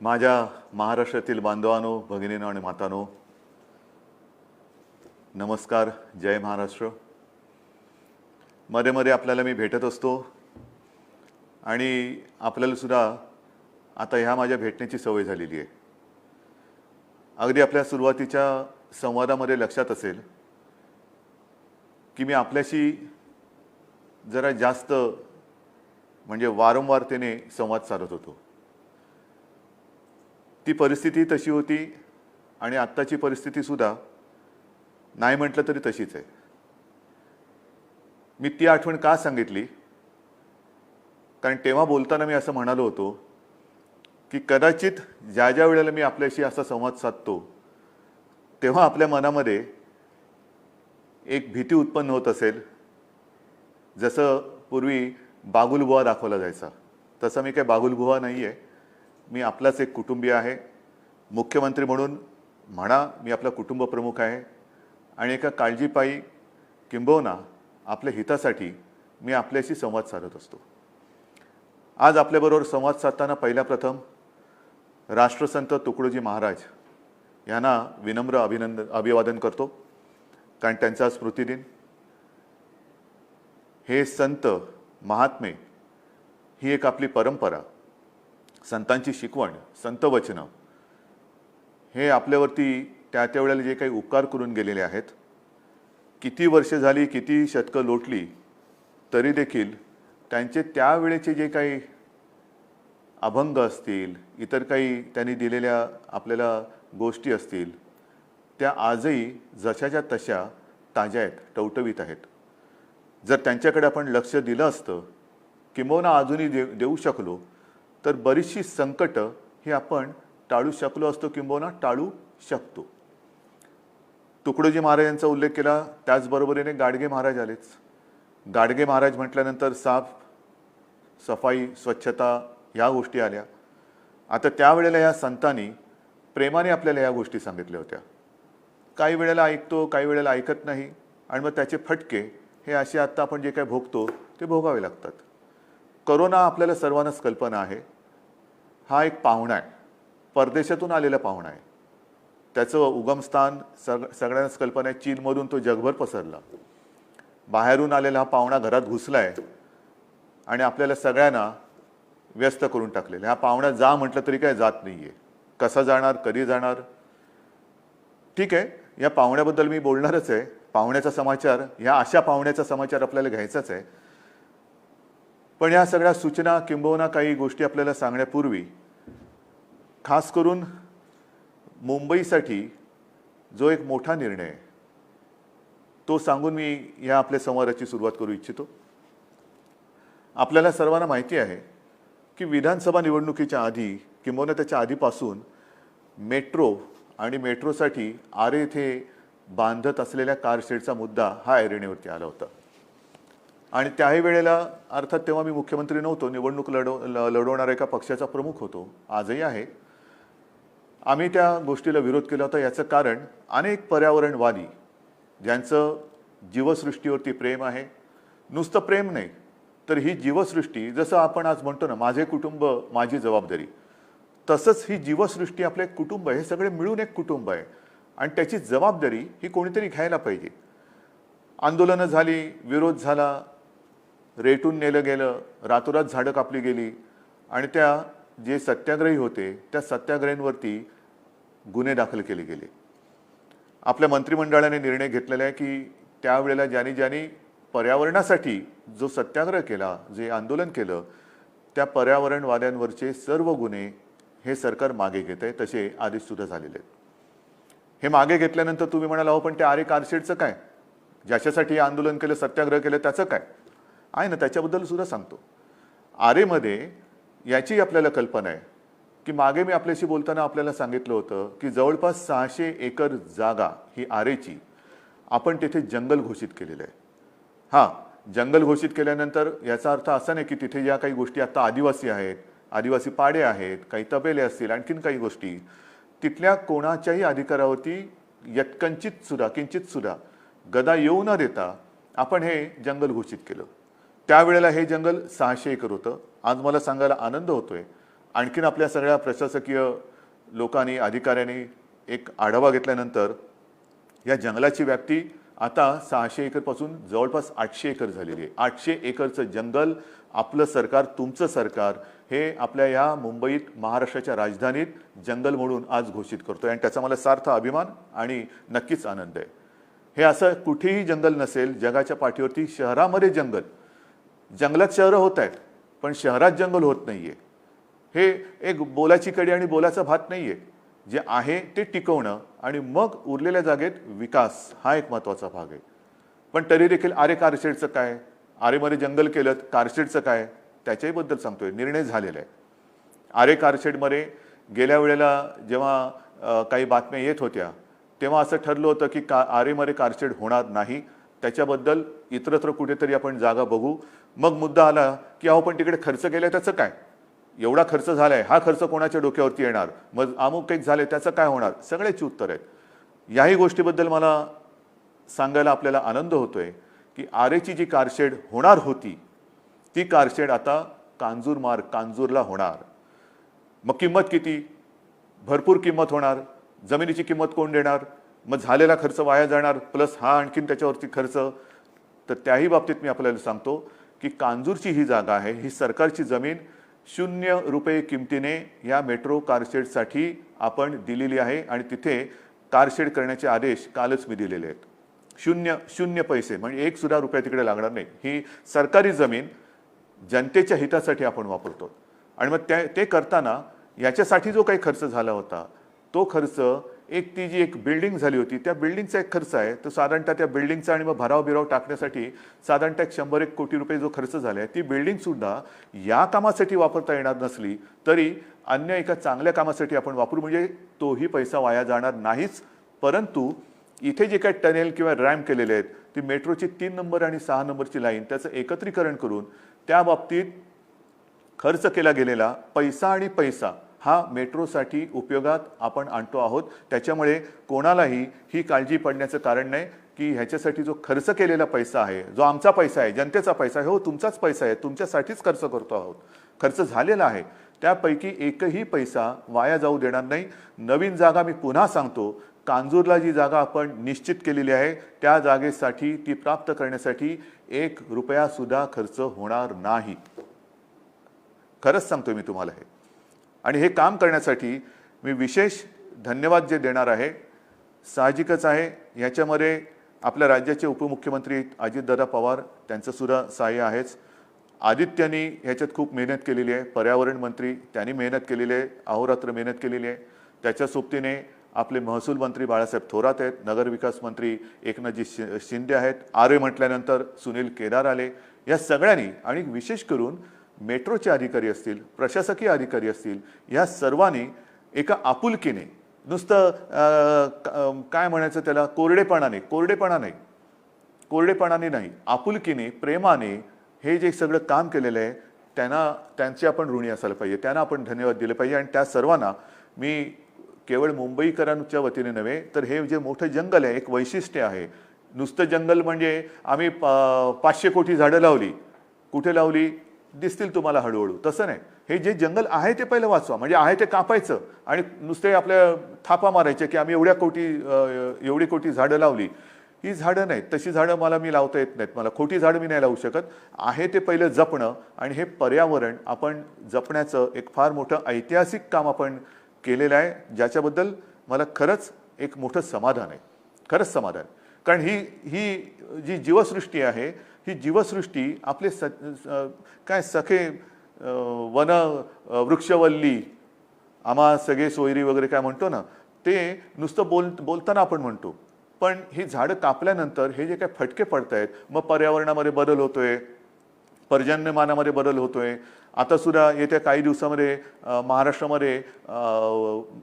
माझ्या महाराष्ट्रातील बांधवांनो, भगिनींनो आणि मातांनो, नमस्कार. जय महाराष्ट्र. मध्ये मध्ये आपल्याला मी भेटत असतो आणि आपल्याला सुद्धा आता ह्या माझ्या भेटण्याची सवय झालेली आहे. अगदी आपल्या सुरुवातीच्या संवादामध्ये लक्षात असेल की मी आपल्याशी जरा जास्त म्हणजे वारंवारतेने संवाद साधत होतो. ती परिस्थिती तशी होती आणि आत्ताची परिस्थिती सुद्धा नाही म्हटलं तरी तशीच आहे. मी ती आठवण का सांगितली, कारण तेव्हा बोलताना मी असं म्हणालो होतो की कदाचित ज्या ज्या वेळेला मी आपल्याशी असा संवाद साधतो तेव्हा आपल्या मनामध्ये एक भीती उत्पन्न होत असेल. जसं पूर्वी बागुलबुवा दाखवला जायचा, तसं मी काही बागुलबुवा नाही आहे. मी आपलाच एक कुटुंबीय आहे. मुख्यमंत्री म्हणून म्हणा, मी आपला कुटुंब प्रमुख आहे आणि एका काळजीपायी किंबहुना आपल्या हितासाठी मी आपल्याशी संवाद साधत असतो. आज आपल्याबरोबर संवाद साधताना पहिल्या प्रथम राष्ट्रसंत तुकडोजी महाराज यांना विनम्र अभिवादन करतो, कारण त्यांचा स्मृतिदिन. हे संत महात्मे ही एक आपली परंपरा, संतांची शिकवण, संत वचनं हे आपल्यावरती त्या त्या वेळेला जे काही उपकार करून गेलेले आहेत, किती वर्ष झाली, किती शतकं लोटली तरी देखील त्यांचे त्यावेळेचे जे काही अभंग असतील, इतर काही त्यांनी दिलेल्या आपल्याला गोष्टी असतील, त्या आजही जशाच्या तशा ताज्या आहेत, टवटवीत आहेत. जर त्यांच्याकडे आपण लक्ष दिलं असतं, किंबहुना अजूनही देऊ शकलो, तर बरीचशी संकटं ही आपण टाळू शकलो असतो, किंबहुना टाळू शकतो. तुकडोजी महाराजांचा उल्लेख केला, त्याचबरोबरीने गाडगे महाराज आलेच. गाडगे महाराज म्हटल्यानंतर साफ सफाई, स्वच्छता ह्या गोष्टी आल्या. आता त्यावेळेला या संतांनी प्रेमाने आपल्याला ह्या गोष्टी सांगितल्या होत्या. काही वेळेला ऐकतो, काही वेळेला ऐकत नाही, आणि मग त्याचे फटके हे असे आत्ता आपण जे काही भोगतो ते भोगावे लागतात. करोना आपल्याला सर्वांनाच कल्पना आहे, हा एक पाहुणा आहे, परदेशातून आलेला पाहुणा आहे. त्याचं उगमस्थान सगळ्यांनाच कल्पना आहे. चीनमधून तो जगभर पसरला. बाहेरून आलेला हा पाहुणा घरात घुसला आहे आणि आपल्याला सगळ्यांना व्यस्त करून टाकलेलं. हा पाहुणा जा म्हटलं तरी काय जात नाही आहे. कसा जाणार, कधी जाणार, ठीक आहे, या पाहुण्याबद्दल मी बोलणारच आहे. पाहुण्याचा समाचार, ह्या अशा पाहुण्याचा समाचार आपल्याला घ्यायचाच आहे. पण या सगळ्या सूचना किंबहुना काही गोष्टी आपल्याला सांगण्यापूर्वी खास करून मुंबईसाठी जो एक मोठा निर्णय आहे तो सांगून मी ह्या आपल्या संवादाची सुरुवात करू इच्छितो. आपल्याला सर्वांना माहिती आहे की विधानसभा निवडणुकीच्या आधी किंबहुना त्याच्या आधीपासून मेट्रो आणि मेट्रोसाठी आरे येथे बांधत असलेल्या कारशेडचा मुद्दा हा ऐरणीवरती आला होता. आणि त्याही वेळेला अर्थात तेव्हा मी मुख्यमंत्री नव्हतो, निवडणूक लढवणाऱ्या एका पक्षाचा प्रमुख होतो, आजही आहे. आम्ही त्या गोष्टीला विरोध केला होता. याचं कारण अनेक पर्यावरणवादी ज्यांचं जीवसृष्टीवरती प्रेम आहे, नुसतं प्रेम नाही तर ही जीवसृष्टी, जसं आपण आज म्हणतो ना, माझे कुटुंब माझी जबाबदारी, तसंच ही जीवसृष्टी आपलं एक कुटुंब आहे. हे सगळे मिळून एक कुटुंब आहे आणि त्याची जबाबदारी ही कोणीतरी घ्यायला पाहिजे. आंदोलनं झाली, विरोध झाला, रेटून नेलं गेलं, रातोरात झाडं कापली गेली आणि त्या जे सत्याग्रही होते त्या सत्याग्रहींवरती गुन्हे दाखल केले गेले. आपल्या मंत्रिमंडळाने निर्णय घेतलेला आहे की त्यावेळेला ज्यांनी पर्यावरणासाठी जो सत्याग्रह केला, जे आंदोलन केलं, त्या पर्यावरणवाद्यांवरचे सर्व गुन्हे हे सरकार मागे घेत आहे. तसे आधीच सुद्धा झालेले आहेत. हे मागे घेतल्यानंतर तुम्ही म्हणाला, हो पण ते आरे कारशेडचं काय, ज्याच्यासाठी आंदोलन केलं, सत्याग्रह केलं, त्याचं काय आहे ना, त्याच्याबद्दल सुद्धा सांगतो. आरेमध्ये याची आपल्याला कल्पना आहे की मागे मी आपल्याशी बोलताना आपल्याला सांगितलं होतं की जवळपास 600 एकर जागा ही आरेची आपण तिथे जंगल घोषित केलेलं आहे. हां, जंगल घोषित केल्यानंतर याचा अर्थ असा नाही की तिथे ज्या काही गोष्टी आता आदिवासी आहेत, आदिवासी पाडे आहेत, काही तबेले असतील, आणखीन काही गोष्टी, तिथल्या कोणाच्याही अधिकारावरती किंचित सुद्धा गदा येऊ न देता आपण हे जंगल घोषित केलं. त्यावेळेला हे जंगल 600 एकर होतं. आज मला सांगायला आनंद होतोय आणखीन आपल्या सगळ्या प्रशासकीय लोकांनी अधिकाऱ्यांनी एक आढावा घेतल्यानंतर या जंगलाची व्याप्ती आता 600 एकरपासून जवळपास 800 एकर झालेली आहे. 800 एकरचं जंगल आपलं सरकार, तुमचं सरकार हे आपल्या या मुंबईत, महाराष्ट्राच्या राजधानीत जंगल म्हणून आज घोषित करतोय आणि त्याचा मला सार्थ अभिमान आणि नक्कीच आनंद आहे. हे असं कुठेही जंगल नसेल जगाच्या पाठीवरती. शहरामध्ये जंगलात शहरं होत आहेत, पण शहरात जंगल होत नाहीये. हे एक बोलाची कडी आणि बोलाचा भात नाहीये. जे आहे ते टिकवणं आणि मग उरलेल्या जागेत विकास हा एक महत्त्वाचा भाग आहे. पण तरी देखील आरे कारशेडचं काय, आरेमध्ये जंगल केलं, कारशेडचं काय, त्याच्याहीबद्दल सांगतोय. निर्णय झालेला आहे. आरे कारशेडमध्ये गेल्या वेळेला जेव्हा काही बातम्या येत होत्या तेव्हा असं ठरलं होतं की आरेमध्ये कारशेड होणार नाही. त्याच्याबद्दल इतरत्र कुठेतरी आपण जागा बघू. मग मुद्दा आला की अहो पण तिकडे खर्च केलाय त्याचं काय, एवढा खर्च झालाय, हा खर्च कोणाच्या डोक्यावरती येणार, मग अमुक एक झाले त्याचं काय होणार, सगळ्याची उत्तर आहेत. याही गोष्टीबद्दल मला सांगायला आपल्याला आनंद होतोय की आरेची जी कारशेड होणार होती ती कारशेड आता कांजूरला होणार. मग किंमत किती, भरपूर किंमत होणार. जमिनीची किंमत कोण देणार, मग झालेला खर्च वाया जाणार, प्लस हा आणखीन त्याच्यावरती खर्च. तर त्याही बाबतीत मी आपल्याला सांगतो की कांजूरची ही जागा आहे, ही सरकारची जमीन 0 रुपये किमतीने या मेट्रो कारशेडसाठी आपण दिलेली आहे आणि तिथे कारशेड करण्याचे आदेश कालच मी दिलेले आहेत. 0 पैसे, म्हणजे एक सुद्धा रुपया तिकडे लागणार नाही. ही सरकारी जमीन जनतेच्या हितासाठी आपण वापरतो. आणि मग ते करताना याच्यासाठी जो काही खर्च झाला होता तो खर्च, एक ती जी एक बिल्डिंग झाली होती त्या बिल्डिंगचा एक खर्च आहे, तो साधारणतः त्या बिल्डिंगचा आणि मग भराव टाकण्यासाठी साधारणतः 100-1 कोटी रुपये जो खर्च झाला आहे, ती बिल्डिंग सुद्धा या कामासाठी वापरता येणार नसली तरी अन्य एका चांगल्या कामासाठी आपण वापरू, म्हणजे तोही पैसा वाया जाणार नाहीच. परंतु इथे जे काही टनेल किंवा रॅम्प केलेले आहेत, ती मेट्रोची 3 नंबर आणि 6 नंबरची लाईन, त्याचं एकत्रीकरण करून त्या बाबतीत खर्च केला गेलेला पैसा हा मेट्रोसाठी उपयोगात आपण आणतो आहोत. त्याच्यामुळे कोणालाही ही काळजी पडण्याचं कारण नाही की ह्याच्यासाठी जो खर्च केलेला पैसा आहे, जो आमचा पैसा आहे, जनतेचा पैसा आहे, हो तुमचाच पैसा आहे, तुमच्यासाठीच खर्च करतो आहोत, खर्च झालेला आहे, त्यापैकी एकही पैसा वाया जाऊ देणार नाही. नवीन जागा मी पुन्हा सांगतो, कांजूरला जी जागा आपण निश्चित केलेली आहे त्या जागेसाठी, ती प्राप्त करण्यासाठी 1 रुपया सुद्धा खर्च होणार नाही. खरंच सांगतोय मी तुम्हाला हे. आणि हे काम करण्यासाठी मी विशेष धन्यवाद जे देणार आहे, साहजिकच आहे याच्यामध्ये आपल्या राज्याचे उपमुख्यमंत्री अजितदादा पवार त्यांचं सुद्धा सहाय्य आहेच. आदित्यनी ह्याच्यात खूप मेहनत केलेली आहे. पर्यावरण मंत्री त्यांनी मेहनत केलेली आहे, अहोरात्र मेहनत केलेली आहे. त्याच्या सोबतीने आपले महसूल मंत्री बाळासाहेब थोरात आहेत, नगरविकास मंत्री एकनाथजी शिंदे आहेत, आरे म्हटल्यानंतर सुनील केदार आले. या सगळ्यांनी आणि विशेष करून मेट्रोचे अधिकारी असतील, प्रशासकीय अधिकारी असतील, या सर्वांनी एका आपुलकीने, नुसतं काय म्हणायचं त्याला, कोरडेपणाने नाही, आपुलकीने, प्रेमाने हे जे सगळं काम केलेलं आहे त्यांचे आपण ऋणी असायला पाहिजे, त्यांना आपण धन्यवाद दिले पाहिजे. आणि त्या सर्वांना मी केवळ मुंबईकरांच्या वतीने नव्हे तर हे जे मोठं जंगल आहे, एक वैशिष्ट्य आहे. नुसतं जंगल म्हणजे आम्ही 500 कोटी झाडं लावली, कुठे लावली दिसतील तुम्हाला हळूहळू, तसं नाही. हे जे जंगल आहे ते पहिलं वाचवा, म्हणजे आहे ते कापायचं आणि नुसते आपल्या थापा मारायचे की आम्ही एवढी कोटी झाडं लावली. ही झाडं नाहीत, तशी झाडं मी लावता येत नाहीत, मला खोटी झाडं मी नाही लावू शकत. आहे ते पहिलं जपणं आणि हे पर्यावरण आपण जपण्याचं एक फार मोठं ऐतिहासिक काम आपण केलेलं आहे, ज्याच्याबद्दल मला खरंच एक मोठं समाधान आहे, खरंच समाधान. कारण ही जी जीवसृष्टी आहे, ही जीवसृष्टी आपले काय सखे वन वृक्षवल्ली, आम्हा सगळे सोयरी वगैरे काय म्हणतो ना, ते नुसतं बोलताना आपण म्हणतो. पण ही झाडं कापल्यानंतर हे जे काय फटके पडत आहेत, मग पर्यावरणामध्ये बदल होतोय, पर्जन्यमानामध्ये बदल होतोय. आता सुद्धा येत्या काही दिवसामध्ये महाराष्ट्रामध्ये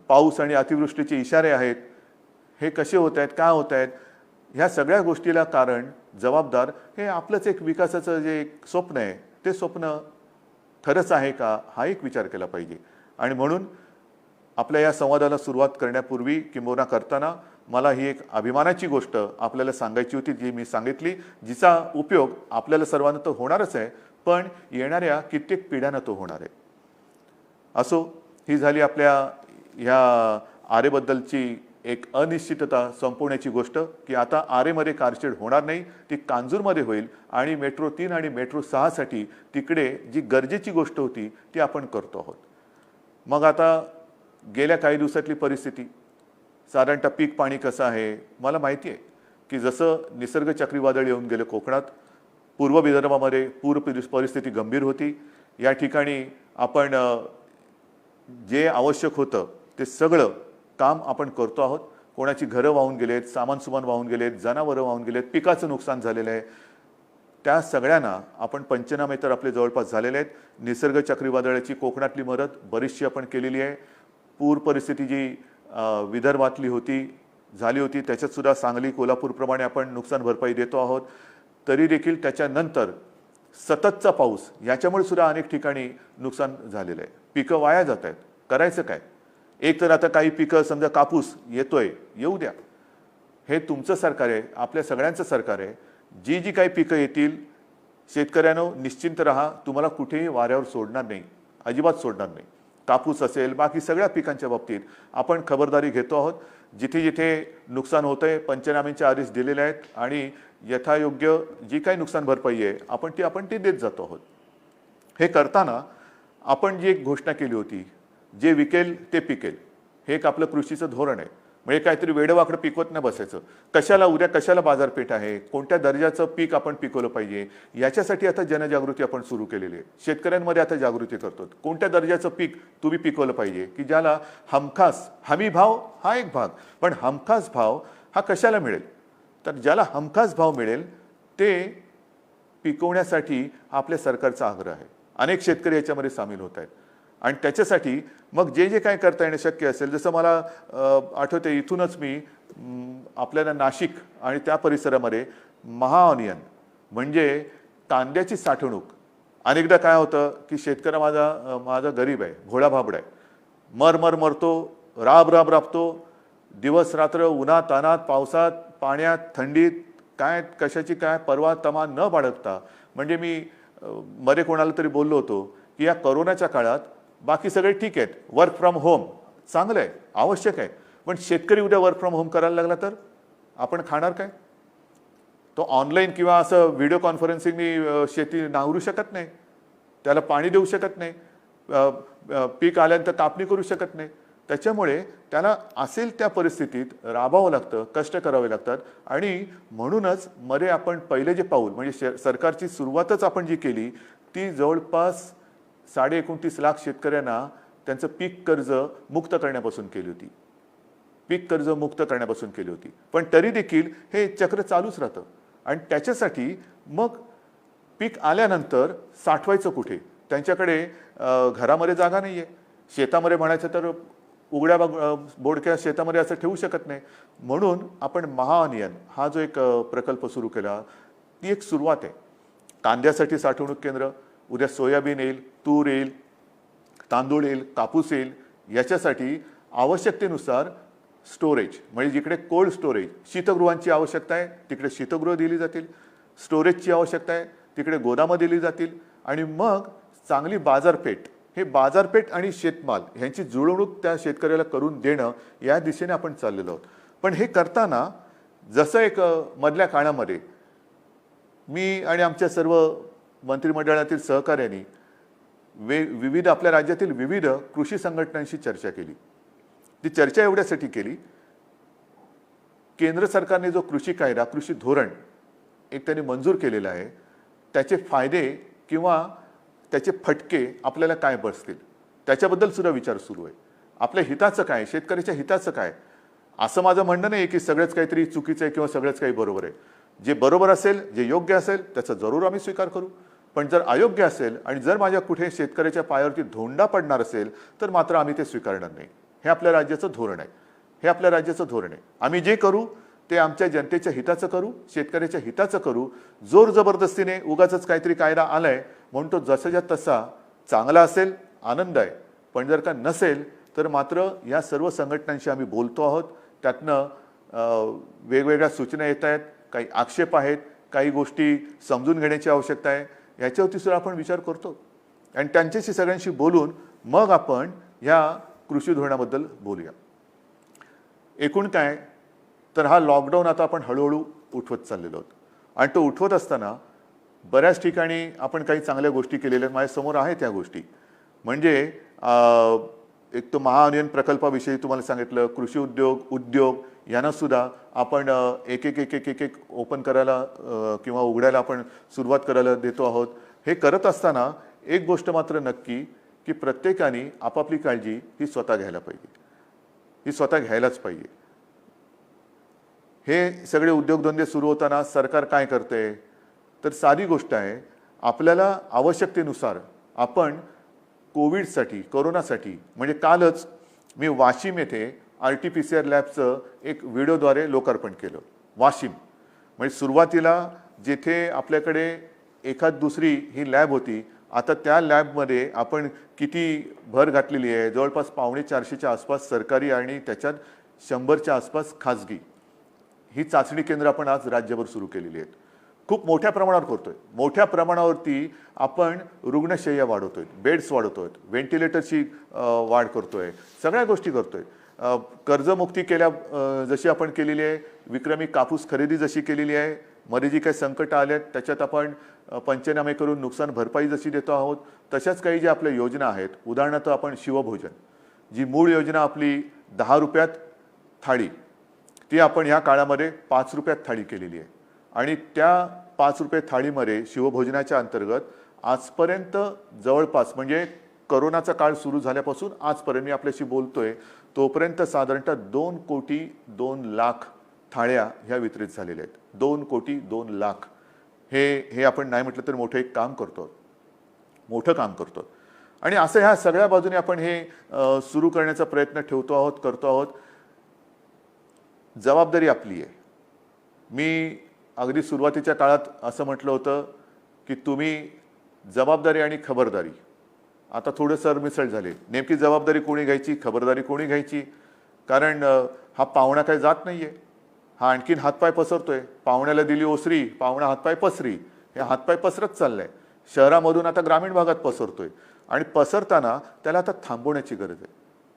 पाऊस आणि अतिवृष्टीचे इशारे आहेत. हे कसे होत आहेत, काय होत आहेत, ह्या सगळ्या गोष्टीला कारण, जबाबदार हे आपलंच एक विकासाचं जे एक स्वप्न आहे, ते स्वप्न खरंच आहे का, हा एक विचार केला पाहिजे. आणि म्हणून आपल्या या संवादाला सुरुवात करण्यापूर्वी किंबहुना करताना मला ही एक अभिमानाची गोष्ट आपल्याला सांगायची होती, जी मी सांगितली, जिचा उपयोग आपल्याला सर्वांना तर होणारच आहे, पण येणाऱ्या कित्येक पिढ्यांना तो होणार आहे. असो, ही झाली आपल्या ह्या आरेबद्दलची एक अनिश्चितता संपवण्याची गोष्ट, की आता आरेमध्ये कारशेड होणार नाही, ती कांजूरमध्ये होईल आणि मेट्रो 3 आणि मेट्रो 6 साठी तिकडे जी गरजेची गोष्ट होती ती आपण करतो आहोत. मग आता गेल्या काही दिवसातली परिस्थिती, साधारणतः पीक पाणी कसं आहे, मला माहिती आहे की जसं निसर्ग चक्रीवादळ येऊन गेले कोकणात, पूर्व विदर्भामध्ये पूर परिस्थिती गंभीर होती. या ठिकाणी आपण जे आवश्यक होतं ते सगळं काम आपण करतो आहोत. कोणाची घरं वाहून गेलेत, सामान सुमान वाहून गेलेत, जनावरं वाहून गेलेत, पिकाचं नुकसान झालेलं आहे, त्या सगळ्यांना आपण पंचनामे तर आपले जवळपास झालेले आहेत. निसर्ग चक्रीवादळाची कोकणातली मदत बरीचशी आपण केलेली आहे. पूर परिस्थिती जी विदर्भातली झाली होती त्याच्यात सुद्धा सांगली कोल्हापूरप्रमाणे आपण नुकसान भरपाई देतो आहोत. तरी देखील त्याच्यानंतर सततचा पाऊस याच्यामुळे सुद्धा अनेक ठिकाणी नुकसान झालेलं आहे. पिकं वाया जात आहेत, करायचं काय? एक तर आता काही पिकं समजा कापूस येतोय, येऊ द्या, हे तुमचं सरकार आहे, आपल्या सगळ्यांचं सरकार आहे. जी जी काही पिकं येतील शेतकऱ्यांनो निश्चिंत राहा, तुम्हाला कुठेही वाऱ्यावर सोडणार नाही, अजिबात सोडणार नाही. कापूस असेल बाकी सगळ्या पिकांच्या बाबतीत आपण खबरदारी घेतो आहोत. जिथे जिथे नुकसान होतंय पंचनाम्यांचे आदेश दिलेले आहेत आणि यथायोग्य जी काही नुकसान भरपाई आहे आपण ती देत जातो आहोत. हे करताना आपण जी एक घोषणा केली होती, जे विकेल ते पिकेल, हे एक आपलं कृषीचं धोरण आहे. म्हणजे काहीतरी वेडवाकडं पिकवत नाही बसायचं. उद्या कशाला बाजारपेठ आहे, कोणत्या दर्जाचं पीक आपण पिकवलं पाहिजे, याच्यासाठी आता जनजागृती आपण सुरू केलेली आहे. शेतकऱ्यांमध्ये आता जागृती करतो. कोणत्या दर्जाचं पीक तुम्ही पिकवलं पाहिजे की ज्याला हमखास, हमी भाव हा एक भाग, पण हमखास भाव हा कशाला मिळेल, तर ज्याला हमखास भाव मिळेल ते पिकवण्यासाठी आपल्या सरकारचा आग्रह आहे. अनेक शेतकरी याच्यामध्ये सामील होत आहेत आणि त्याच्यासाठी मग जे जे काय करता येणं शक्य असेल, जसं मला आठवते इथूनच मी आपल्याला नाशिक आणि त्या परिसरामध्ये महाऑनियन म्हणजे कांद्याची साठवणूक. अनेकदा काय होतं की शेतकरी माझा गरीब आहे, भोळा भाबडा आहे, मरतो, राबतो, दिवस रात्र उन्हात तानात पावसात पाण्यात थंडीत, काय कशाची काय परवा तमा न बाळगता. म्हणजे मी मध्ये कोणाला तरी बोललो होतो की या कोरोनाच्या काळात बाकी सगळे ठीक आहेत, वर्क फ्रॉम होम चांगलं आहे, आवश्यक आहे, पण शेतकरी उद्या वर्क फ्रॉम होम करायला लागला तर आपण खाणार काय? तो ऑनलाईन किंवा असं व्हिडिओ कॉन्फरन्सिंगनी शेती नांगरू शकत नाही, त्याला पाणी देऊ शकत नाही, पीक आल्यानंतर कापणी करू शकत नाही. त्याच्यामुळे त्याला असेल त्या परिस्थितीत राबावं लागतं, कष्ट करावे लागतात. आणि म्हणूनच मध्ये आपण पहिले जे पाऊल म्हणजे सरकारची सुरुवातच आपण जी केली ती जवळपास 29.5 लाख शेतकऱ्यांना त्यांचं पीक कर्ज मुक्त करण्यापासून केली होती. पण तरी देखील हे चक्र चालूच राहतं आणि त्याच्यासाठी मग पीक आल्यानंतर साठवायचं कुठे? त्यांच्याकडे घरामध्ये जागा नाहीये, शेतामध्ये म्हणायचं तर उघड्या बोडक्या शेतामध्ये असं ठेवू शकत नाही. म्हणून आपण महाऑनियन हा जो एक प्रकल्प सुरू केला, ती एक सुरुवात आहे. कांद्यासाठी साठवणूक केंद्र, उद्या सोयाबीन येईल, तूर येईल, तांदूळ येईल, कापूस येईल, याच्यासाठी आवश्यकतेनुसार स्टोरेज म्हणजे जिकडे कोल्ड स्टोरेज शीतगृहांची आवश्यकता आहे तिकडे शीतगृह दिली जातील, स्टोरेजची आवश्यकता आहे तिकडे गोदामं दिली जातील. आणि मग चांगली बाजारपेठ, हे बाजारपेठ आणि शेतमाल ह्यांची जुळवणूक त्या शेतकऱ्याला करून देणं या दिशेने आपण चाललेलो आहोत. पण हे करताना जसं एक मधल्या काळामध्ये मी आणि आमच्या सर्व मंत्रिमंडळातील सहकार्यांनी विविध आपल्या राज्यातील विविध कृषी संघटनांशी चर्चा केली. ती चर्चा एवढ्यासाठी केली, केंद्र सरकारने जो कृषी कायदा, कृषी धोरण एक त्यांनी मंजूर केलेला आहे, त्याचे फायदे किंवा त्याचे फटके आपल्याला काय बसतील त्याच्याबद्दल सुद्धा विचार सुरू आहे. आपल्या हिताचं काय, शेतकऱ्याच्या हिताचं काय? असं माझं म्हणणं नाही की सगळंच काहीतरी चुकीचं आहे किंवा सगळंच काही बरोबर आहे. जे बरोबर असेल, जे योग्य असेल त्याचा जरूर आम्ही स्वीकार करू. पण जर अयोग्य असेल आणि जर माझ्या कुठे शेतकऱ्याच्या पायावरती धोंडा पडणार असेल तर मात्र आम्ही ते स्वीकारणार नाही. हे आपल्या राज्याचं धोरण आहे. आम्ही जे करू ते आमच्या जनतेच्या हिताचं करू, शेतकऱ्याच्या हिताचं करू. जोर जबरदस्तीने उगाचच काहीतरी कायदा आलाय म्हणून तो जसाच्या तसा चांगला असेल, आनंद आहे. पण जर का नसेल तर मात्र या सर्व संघटनांशी आम्ही बोलतो आहोत. त्यातनं वेगवेगळ्या सूचना येत आहेत, काही आक्षेप आहेत, काही गोष्टी समजून घेण्याची आवश्यकता आहे, याच्यावरती सुद्धा आपण विचार करतो. आणि त्यांच्याशी सगळ्यांशी बोलून मग आपण ह्या कृषी धोरणाबद्दल बोलूया. एकूण काय तर हा लॉकडाऊन आता आपण हळूहळू उठवत चाललेलो आहोत आणि तो उठवत असताना बऱ्याच ठिकाणी आपण काही चांगल्या गोष्टी केलेल्या आहेत. माझ्यासमोर आहेत त्या गोष्टी. म्हणजे एक तो महाअनियन प्रकल्पाविषयी तुम्हाला सांगितलं, कृषी उद्योग यांना सुद्धा आपण एक एक एक एक एक एक ओपन करायला किंवा उघडायला आपण सुरुवात करायला देतो आहोत. हे करत असताना एक गोष्ट मात्र नक्की की प्रत्येकाने आपापली काळजी ही स्वतः घ्यायला पाहिजे, ही स्वतः घ्यायलाच पाहिजे. हे सगळे उद्योगधंदे सुरू होताना सरकार काय करते तर साधी गोष्ट आहे, आपल्याला आवश्यकतेनुसार आपण कोविडसाठी कोरोनासाठी म्हणजे कालच मी वाशिम येथे RT-PCR लॅबचं एक व्हिडिओद्वारे लोकार्पण केलं. वाशिम म्हणजे सुरुवातीला जिथे आपल्याकडे एखाद दुसरी ही लॅब होती, आता त्या लॅबमध्ये आपण किती भर घातलेली आहे. जवळपास 450च्या आसपास सरकारी आणि त्याच्यात 100च्या आसपास खाजगी ही चाचणी केंद्र आपण आज राज्यभर सुरू केलेली आहेत. खूप मोठ्या प्रमाणावर करतोय. मोठ्या प्रमाणावरती आपण रुग्णशय्या वाढवतोय, बेड्स वाढवतोय, व्हेंटिलेटरची वाढ करतोय, सगळ्या गोष्टी करतोय. कर्जमुक्ती जशी आपण केलेली आहे, विक्रमी कापूस खरेदी जशी केलेली आहे, मध्ये जी काही संकट आले आहेत त्याच्यात आपण पंचनामे करून नुकसान भरपाई जशी देतो आहोत, तशाच काही ज्या आपल्या योजना आहेत. उदाहरणार्थ आपण शिवभोजन, जी मूळ योजना आपली 10 रुपयात थाळी, ती आपण ह्या काळामध्ये 5 रुपयात थाळी केलेली आहे. आणि त्या 5 रुपये थाळीमध्ये शिवभोजनाच्या अंतर्गत आजपर्यंत जवळपास म्हणजे कोरोनाचा काळ सुरू झाल्यापासून आजपर्यंत मी आपल्याशी बोलतोय तोपर्यंत साधारणतः 2,02,00,000 थाळ्या ह्या वितरित झालेल्या आहेत. 2,02,00,000 हे आपण नाही म्हटलं तर मोठं एक काम करतो, मोठं काम करतो. आणि असं ह्या सगळ्या बाजूने आपण हे सुरू करण्याचा प्रयत्न ठेवतो आहोत, करतो आहोत. जबाबदारी आपली आहे. मी अगदी सुरुवातीच्या काळात असं म्हटलं होतं की तुम्ही जबाबदारी आणि खबरदारी आता थोडं सरमिसळ झाले. नेमकी जबाबदारी कोणी घ्यायची, खबरदारी कोणी घ्यायची? कारण हा पाहुणा काही जात नाहीये, हा आणखीन हातपाय पसरतोय. पाहुण्याला दिली ओसरी, पाहुणा हातपाय पसरी, हे हातपाय पसरत चाललंय. शहरामधून आता ग्रामीण भागात पसरतोय आणि पसरताना त्याला आता थांबवण्याची गरज आहे.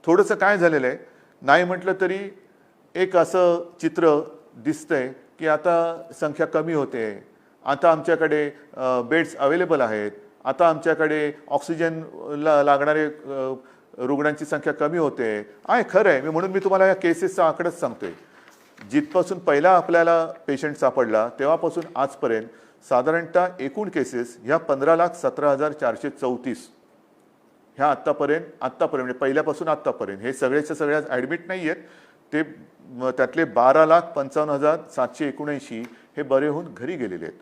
थोडंसं काय झालेलं आहे, नाही म्हटलं तरी एक असं चित्र दिसतंय की आता संख्या कमी होते, आता आमच्याकडे बेड्स अवेलेबल आहेत, आता आमच्याकडे ऑक्सिजनला लागणारे रुग्णांची संख्या कमी होते आहे. खरं आहे. म्हणून मी तुम्हाला या केसेसचा आकडाच सांगतोय. जिथपासून पहिला आपल्याला पेशंट सापडला तेव्हापासून आजपर्यंत साधारणतः एकूण केसेस ह्या 15,17,434 ह्या आत्तापर्यंत म्हणजे पहिल्यापासून आत्तापर्यंत हे सगळेच्या सगळ्या ॲडमिट नाही आहेत. ते त्यातले 12,55,779 हे बरे होऊन घरी गेलेले आहेत.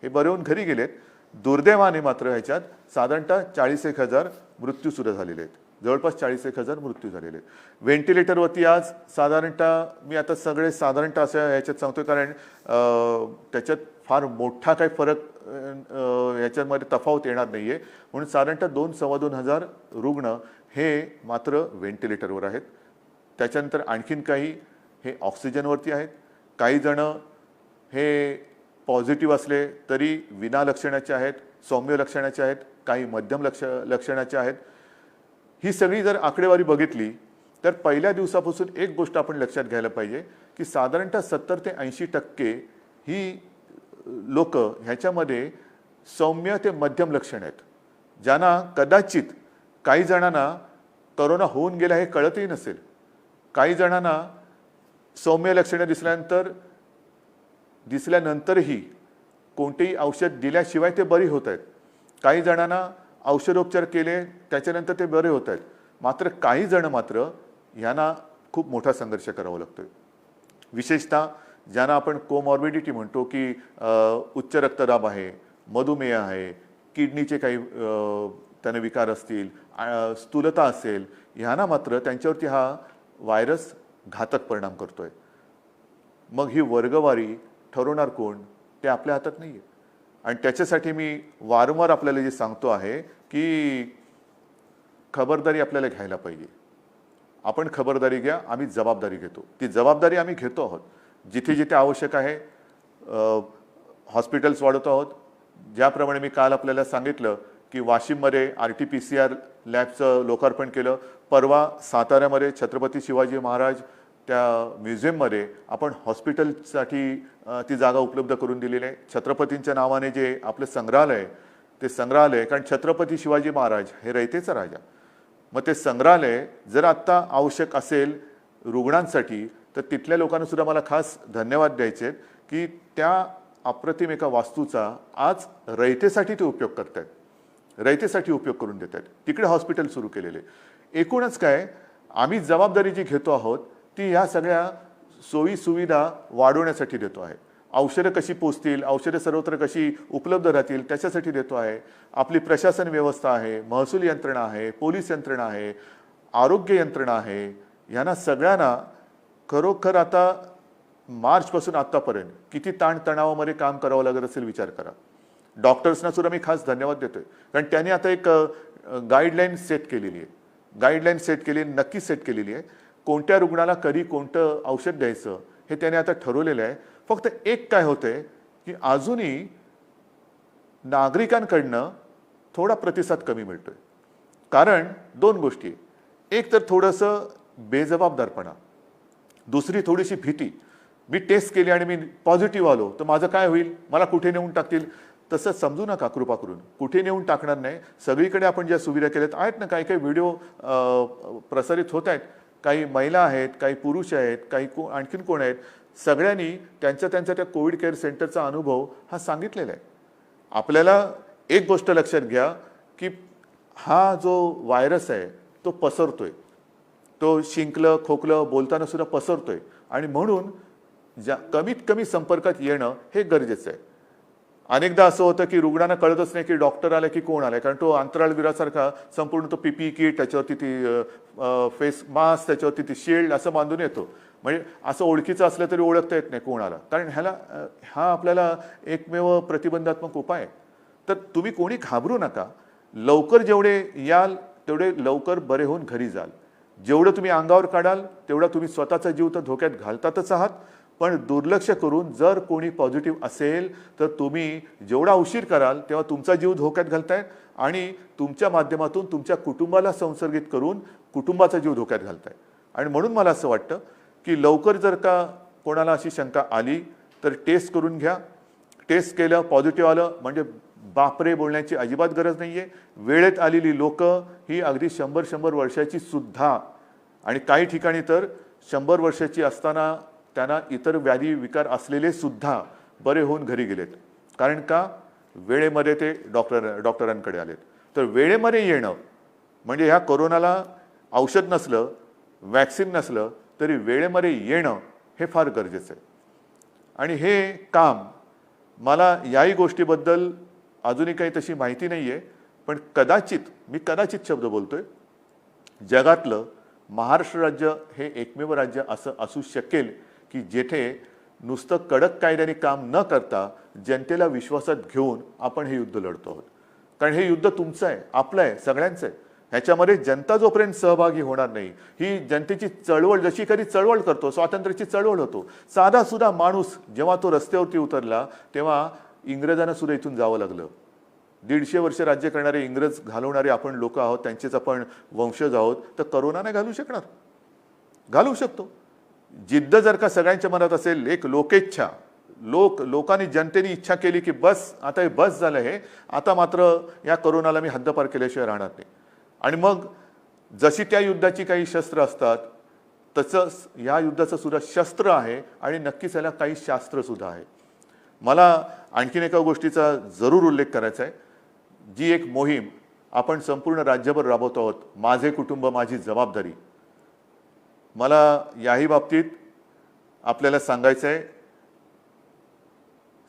हे बरे होऊन घरी गेलेत. दुर्दैवाने मात्र ह्याच्यात साधारणतः 41,000 मृत्यू सुद्धा झालेले आहेत. जवळपास 41,000 मृत्यू झालेले आहेत. व्हेंटिलेटरवरती आज साधारणतः मी आता सगळे साधारणतः असं ह्याच्यात सांगतोय कारण त्याच्यात फार मोठा काही फरक ह्याच्यामध्ये तफावत येणार नाही आहे. म्हणून साधारणतः 2,000-2,25,000 रुग्ण हे मात्र व्हेंटिलेटरवर आहेत. त्याच्यानंतर आणखीन काही हे ऑक्सिजनवरती आहेत. काही जण हे पॉझिटिव्ह असले तरी विना लक्षणाचे आहेत, सौम्य लक्षणाचे आहेत, काही मध्यम लक्षणाचे आहेत. ही सगळी जर आकडेवारी बघितली तर पहिल्या दिवसापासून एक गोष्ट आपण लक्षात घ्यायला पाहिजे की साधारणतः 70 ते 80% ही लोक ह्याच्यामध्ये सौम्य ते मध्यम लक्षण आहेत, ज्यांना कदाचित काही जणांना कोरोना होऊन गेला हे कळतही नसेल. काही जणांना सौम्य लक्षणं दिसल्यानंतरही कोणतेही औषध दिल्याशिवाय ते बरी होत आहेत. काही जणांना औषधोपचार केले त्याच्यानंतर ते बरे होत आहेत. मात्र काही जण मात्र यांना खूप मोठा संघर्ष करावा लागतोय. विशेषतः ज्यांना आपण कोमॉर्बिडिटी म्हणतो की उच्च रक्तदाब आहे, मधुमेह आहे, किडनीचे काही त्यांना विकार असतील, स्थूलता असेल, ह्यांना मात्र त्यांच्यावरती हा व्हायरस घातक परिणाम करतोय. मग ही वर्गवारी ठरवणार कोण ते आपल्या हातात नाही आहे. आणि त्याच्यासाठी मी वारंवार आपल्याला जे सांगतो आहे की खबरदारी आपल्याला घ्यायला पाहिजे. आपण खबरदारी घ्या, आम्ही जबाबदारी घेतो. ती जबाबदारी आम्ही घेतो आहोत. जिथे जिथे आवश्यक आहे हॉस्पिटल्स वाढवतो आहोत. ज्याप्रमाणे मी काल आपल्याला सांगितलं की वाशिममध्ये RT-PCR लॅबचं लोकार्पण केलं. परवा साताऱ्यामध्ये छत्रपती शिवाजी महाराज त्या म्युझियममध्ये आपण हॉस्पिटलसाठी ती जागा उपलब्ध करून दिलेली आहे. छत्रपतींच्या नावाने जे आपलं संग्रहालय ते संग्रहालय, कारण छत्रपती शिवाजी महाराज हे रयतेचा राजा, मग ते संग्रहालय जर आत्ता आवश्यक असेल रुग्णांसाठी तर तिथल्या लोकांना सुद्धा मला खास धन्यवाद द्यायचे आहेत की त्या अप्रतिम एका वास्तूचा आज रयतेसाठी ते उपयोग करतात, रयतेसाठी उपयोग करून देत आहेत. तिकडे हॉस्पिटल सुरू केलेले. एकूणच काय आम्ही जबाबदारी जी घेतो आहोत ती ह्या सगळ्या सोयी सुविधा वाढवण्यासाठी देतो आहे. औषधं कशी पोचतील, औषधं सर्वत्र कशी उपलब्ध राहतील त्याच्यासाठी देतो आहे. आपली प्रशासन व्यवस्था आहे, महसूल यंत्रणा आहे, पोलीस यंत्रणा आहे, आरोग्य यंत्रणा आहे. यांना सगळ्यांना खरोखर आता मार्चपासून आत्तापर्यंत किती ताणतणावामध्ये काम करावं लागत असेल विचार करा. डॉक्टर्सना सुद्धा मी खास धन्यवाद देतोय, कारण त्यांनी आता एक गाईडलाईन सेट केलेली आहे. गाईडलाईन सेट केलेली, नक्की सेट केलेली आहे. कोणत्या रुग्णाला कधी कोणतं औषध द्यायचं हे त्याने आता ठरवलेलं आहे. फक्त एक काय होतंय की अजूनही नागरिकांकडनं थोडा प्रतिसाद कमी मिळतोय. कारण दोन गोष्टी, एक तर थोडंसं बेजबाबदारपणा, दुसरी थोडीशी भीती. मी टेस्ट केली आणि मी पॉझिटिव्ह आलो तर माझं काय होईल, मला कुठे नेऊन टाकतील. तसं समजू नका कृपा करून, कुठे नेऊन टाकणार नाही. सगळीकडे आपण ज्या सुविधा केल्यात आहेत ना, काही काही व्हिडिओ प्रसारित होत आहेत, काही महिला आहेत, काही पुरुष आहेत, काही आणखीन कोण आहेत, सगळ्यांनी त्यांच्या त्या कोविड केअर सेंटरचा अनुभव हा सांगितलेला आहे. आपल्याला एक गोष्ट लक्षात घ्या की हा जो व्हायरस आहे तो पसरतोय, तो शिंकलं खोकलं बोलताना सुद्धा पसरतोय आणि म्हणून कमीत कमी संपर्कात येणं हे गरजेचं आहे. अनेकदा असं होतं की रुग्णांना कळतच नाही की डॉक्टर आले की कोण आलाय, कारण तो अंतराळवीरासारखा संपूर्ण तो PPE किट, त्याच्यावरती ती फेस मास्क, त्याच्यावरती ती शील्ड असं बांधून येतो. म्हणजे असं ओळखीचं असलं तरी ओळखता येत नाही कोण आला, कारण हा आपल्याला एकमेव प्रतिबंधात्मक उपाय आहे. तर तुम्ही कोणी घाबरू नका. लवकर जेवढे याल तेवढे लवकर बरे होऊन घरी जाल. जेवढं तुम्ही अंगावर काढाल तेवढा तुम्ही स्वतःचा जीव तर धोक्यात घालतातच आहात, पण दुर्लक्ष करून जर कोणी पॉझिटिव्ह असेल तर तुम्ही जेवढा उशीर कराल तेव्हा तुमचा जीव धोक्यात घालताय आणि तुमच्या माध्यमातून तुमच्या कुटुंबाला संसर्गित करून कुटुंबाचा जीव धोक्यात घालताय. आणि म्हणून मला असं वाटतं की लवकर जर का कोणाला अशी शंका आली तर टेस्ट करून घ्या. टेस्ट केलं, पॉझिटिव्ह आलं म्हणजे बापरे बोलण्याची अजिबात गरज नाही आहे. वेळेत आलेली लोक ही अगदी 100 वर्षाची सुद्धा, आणि काही ठिकाणी तर 100 वर्षाची असताना त्यांना इतर व्याधी विकार असलेले सुद्धा बरे होऊन घरी गेलेत. कारण का, वेळेमध्ये ते डॉक्टरांकडे आलेत. तर वेळेमध्ये येणं म्हणजे ह्या कोरोनाला औषध नसलं, वॅक्सिन नसलं तरी वेळेमध्ये येणं हे फार गरजेचं आहे. आणि हे काम मला याही गोष्टीबद्दल अजूनही काही तशी माहिती नाही आहे, पण कदाचित शब्द बोलतोय, जगातलं महाराष्ट्र राज्य हे एकमेव राज्य असं असू शकेल की जेथे नुसतं कडक कायद्याने काम न करता जनतेला विश्वासात घेऊन आपण हे युद्ध लढतो आहोत. कारण हे युद्ध तुमचं आहे, आपलं आहे, सगळ्यांचं आहे. ह्याच्यामध्ये जनता जोपर्यंत सहभागी होणार नाही, ही जनतेची चळवळ जशी कधी चळवळ करतो, स्वातंत्र्याची चळवळ होतो, साधा सुद्धा माणूस जेव्हा तो रस्त्यावरती उतरला तेव्हा इंग्रजांना सुद्धा इथून जावं लागलं. 150 वर्ष राज्य करणारे इंग्रज घालवणारे आपण लोक आहोत, त्यांचेच आपण वंशज आहोत. तर करोना नाही घालू शकणार, घालू शकतो. जिद्द जर का सगळ्यांच्या मनात असेल, एक लोकेच्छा, लोकांनी जनतेने इच्छा केली की बस आता हे बस झालं, हे आता मात्र या करोनाला मी हद्दपार केल्याशिवाय राहणार नाही. आणि मग जशी त्या युद्धाची काही शस्त्र असतात तसंच या युद्धाचं सुद्धा शस्त्र आहे आणि नक्कीच याला काही शास्त्र सुद्धा आहे. मला आणखीन एका गोष्टीचा जरूर उल्लेख करायचा आहे. जी एक मोहीम आपण संपूर्ण राज्यभर राबवतो आहोत, माझे कुटुंब माझी जबाबदारी, मला याही बाबतीत आपल्याला सांगायचं आहे,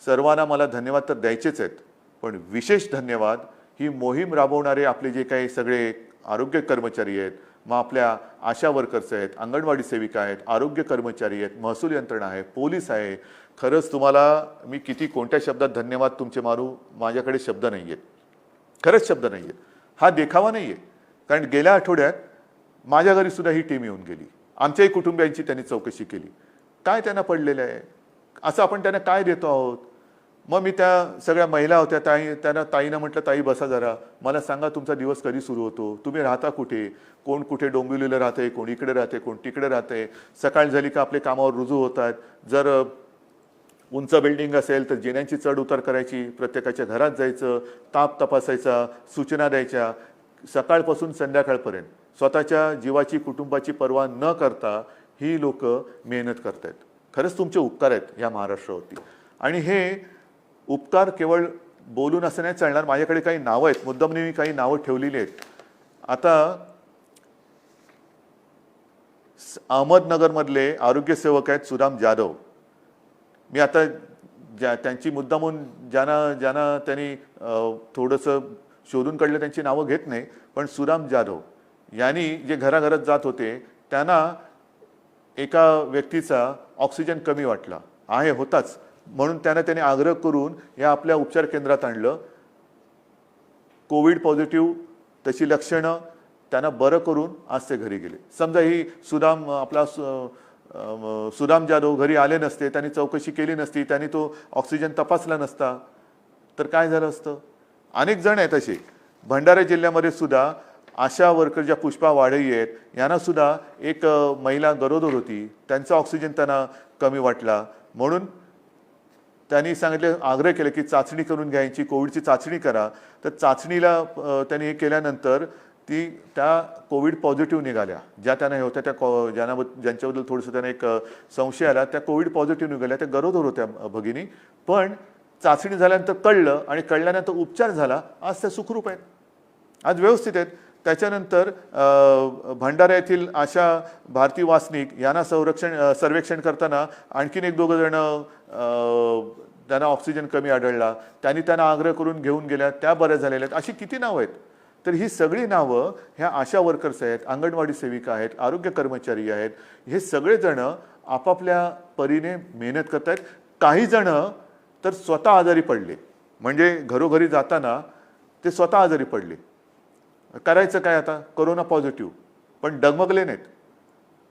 सर्वांना मला धन्यवाद तर द्यायचेच आहेत, पण विशेष धन्यवाद ही मोहीम राबवणारे आपले जे काही सगळे आरोग्य कर्मचारी आहेत, मग आपल्या आशा वर्कर्स आहेत, अंगणवाडी सेविका आहेत, आरोग्य कर्मचारी आहेत, महसूल यंत्रणा आहे, पोलीस आहे. खरंच तुम्हाला मी किती कोणत्या शब्दात धन्यवाद तुमचे मारू, माझ्याकडे शब्द नाही आहेत, खरंच शब्द नाही आहेत. हा देखावा नाही आहे, कारण गेल्या आठवड्यात माझ्या घरी सुद्धा ही टीम येऊन गेली. आमच्याही कुटुंबियांची त्यांनी चौकशी केली. काय त्यांना पडलेलं आहे, असं आपण त्यांना काय देतो आहोत. मग मी त्या सगळ्या महिला होत्या, त्यांना ताईनं म्हटलं, ताई बसा जरा, मला सांगा तुमचा दिवस कधी सुरू होतो, तुम्ही राहता कुठे, कोण कुठे डोंबिवलीला राहते, कोण इकडे राहते, कोण तिकडे राहते, सकाळ झाली का आपले कामावर रुजू होतात, जर उंच बिल्डिंग असेल तर जिन्यांची चढ उतार करायची, प्रत्येकाच्या घरात जायचं, ताप तपासायचा, सूचना द्यायच्या, सकाळपासून संध्याकाळपर्यंत स्वतःच्या जीवाची कुटुंबाची पर्वा न करता ही लोक मेहनत करतायत. खरंच तुमचे उपकार आहेत या महाराष्ट्रावरती. आणि हे उपकार केवळ बोलून असं नाही चालणार. माझ्याकडे काही नावं आहेत, मुद्दामने मी काही नावं ठेवलेली आहेत. आता अहमदनगरमधले आरोग्यसेवक आहेत सुदाम जाधव. मी आता त्यांची मुद्दामून ज्यांना त्यांनी थोडंसं शोधून काढलं त्यांची नावं घेत नाही, पण सुदाम जाधव यांनी जे घराघरात जात होते त्यांना एका व्यक्तीचा ऑक्सिजन कमी वाटला आहे, होताच, म्हणून त्याने आग्रह करून या आपल्या उपचार केंद्रात आणलं. कोविड पॉझिटिव्ह तशी लक्षणं त्यांना बरं करून आज ते घरी गेले. समजा ही सुदाम जाधव घरी आले नसते, त्यांनी चौकशी केली नसती, त्यांनी तो ऑक्सिजन तपासला नसता, तर काय झालं असतं. अनेक जण आहेत असे. भंडारा जिल्ह्यामध्ये सुद्धा आशा वर्कर ज्या पुष्पा वाढई आहेत, यांना सुद्धा एक महिला गरोदर होती, त्यांचा ऑक्सिजन त्यांना कमी वाटला, म्हणून त्यांनी सांगितले, आग्रह केले की चाचणी करून घ्यायची, कोविडची चाचणी करा. तर चाचणीला त्यांनी हे केल्यानंतर त्या कोविड पॉझिटिव्ह निघाल्या. ज्या त्यांना होत्या त्या ज्यांच्याबद्दल थोडंसं त्यांना एक संशय आला, त्या कोविड पॉझिटिव्ह निघाल्या, त्या गरोदर होत्या भगिनी. पण चाचणी झाल्यानंतर कळलं आणि कळल्यानंतर उपचार झाला, आज त्या सुखरूप आहेत, आज व्यवस्थित आहेत. त्याच्यानंतर भंडारा येथील आशा भारती वासनिक यांना सर्वेक्षण करताना आणखीन एक दोघं जण त्यांना ऑक्सिजन कमी आढळला, त्यांना आग्रह करून घेऊन गेल्या, त्या बऱ्या झालेल्या आहेत. अशी किती नावं आहेत. तर ही सगळी नावं ह्या आशा वर्कर्स आहेत, अंगणवाडी सेविका आहेत, आरोग्य कर्मचारी आहेत. हे सगळेजण आपापल्या परीने मेहनत करत आहेत. काही जण तर स्वतः आजारी पडले, म्हणजे घरोघरी जाताना ते स्वतः आजारी पडले. करायचं काय आता, कोरोना पॉझिटिव्ह, पण डगमगले नाहीत,